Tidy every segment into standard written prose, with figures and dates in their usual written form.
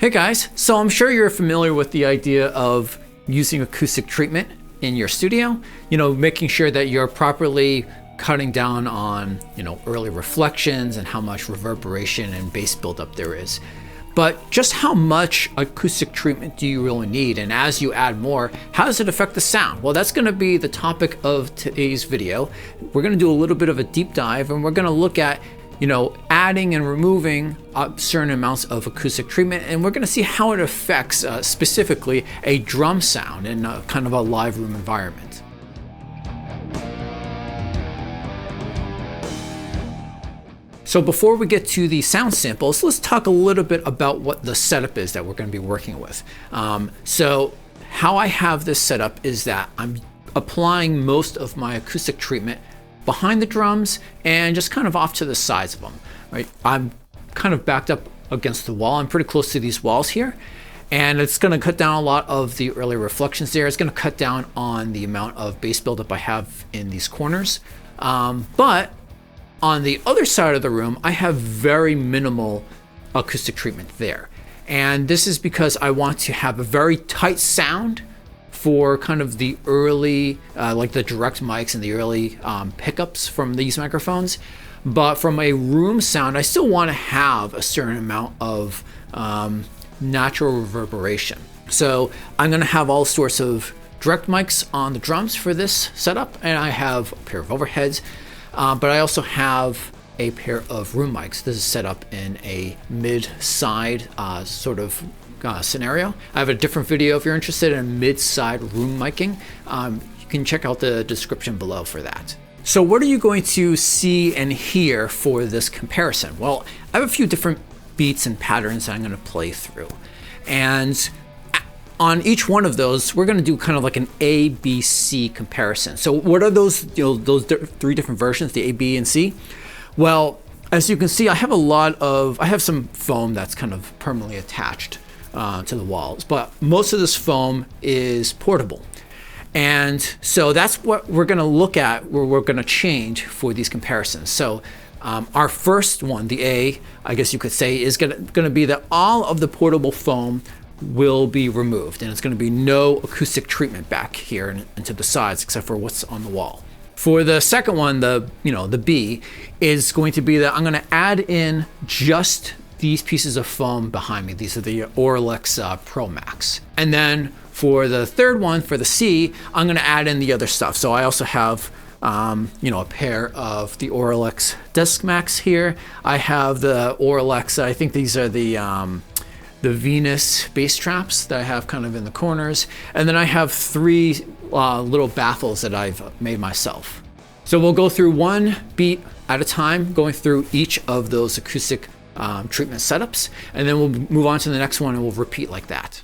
Hey guys, so I'm sure you're familiar with the idea of using acoustic treatment in your studio, making sure that you're properly cutting down on, early reflections and how much reverberation and bass buildup there is. But just how much acoustic treatment do you really need? And as you add more, how does it affect the sound? Well, that's going to be the topic of today's video. We're going to do a little bit of a deep dive, and we're going to look at adding and removing certain amounts of acoustic treatment, and we're going to see how it affects specifically a drum sound in kind of a live room environment. So before we get to the sound samples, let's talk a little bit about what the setup is that we're going to be working with. So how I have this set up is that I'm applying most of my acoustic treatment behind the drums and just kind of off to the sides of them, right? I'm kind of backed up against the wall. I'm pretty close to these walls here, and it's going to cut down a lot of the early reflections there. It's going to cut down on the amount of bass buildup I have in these corners. But on the other side of the room, I have very minimal acoustic treatment there. And this is because I want to have a very tight sound for kind of the early, like the direct mics and the early pickups from these microphones. But from a room sound, I still want to have a certain amount of natural reverberation. So I'm going to have all sorts of direct mics on the drums for this setup, and I have a pair of overheads, but I also have a pair of room mics. This is set up in a mid-side sort of scenario. I have a different video if you're interested in mid-side room miking. You can check out the description below for that. So what are you going to see and hear for this comparison? Well, I have a few different beats and patterns that I'm going to play through. And on each one of those, we're going to do kind of like an A, B, C comparison. So what are those, those three different versions, the A, B, and C? Well, as you can see, I have some foam that's kind of permanently attached to the walls, but most of this foam is portable. And so that's what we're going to look at, where we're going to change for these comparisons. So our first one, the A, I guess you could say, is going to be that all of the portable foam will be removed, and it's going to be no acoustic treatment back here and to the sides except for what's on the wall. For the second one, the B, is going to be that I'm going to add in just these pieces of foam behind me. These are the Auralex ProMAX. And then for the third one, for the C, I'm going to add in the other stuff. So I also have a pair of the Auralex DeskMAX here. I have the Auralex, I think these are the Venus bass traps that I have kind of in the corners. And then I have three little baffles that I've made myself. So we'll go through one beat at a time, going through each of those acoustic treatment setups, and then we'll move on to the next one and we'll repeat like that.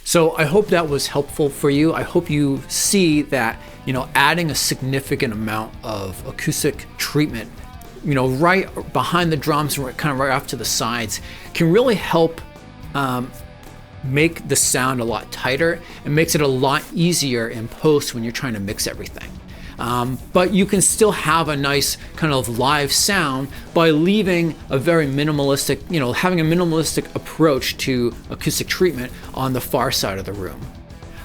So I hope that was helpful for you. I hope you see that, adding a significant amount of acoustic treatment, right behind the drums, kind of right off to the sides, can really help make the sound a lot tighter and makes it a lot easier in post when you're trying to mix everything. But you can still have a nice kind of live sound by leaving a very minimalistic, having a minimalistic approach to acoustic treatment on the far side of the room.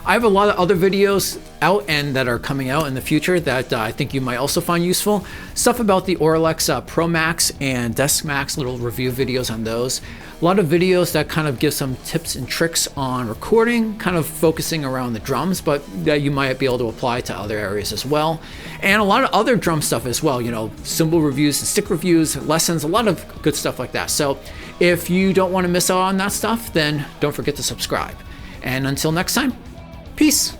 I have a lot of other videos out and that are coming out in the future that I think you might also find useful. Stuff about the Auralex ProMAX and DeskMAX, little review videos on those. A lot of videos that kind of give some tips and tricks on recording, kind of focusing around the drums, but that you might be able to apply to other areas as well. And a lot of other drum stuff as well, cymbal reviews and stick reviews, lessons, a lot of good stuff like that. So if you don't want to miss out on that stuff, then don't forget to subscribe. And until next time, peace.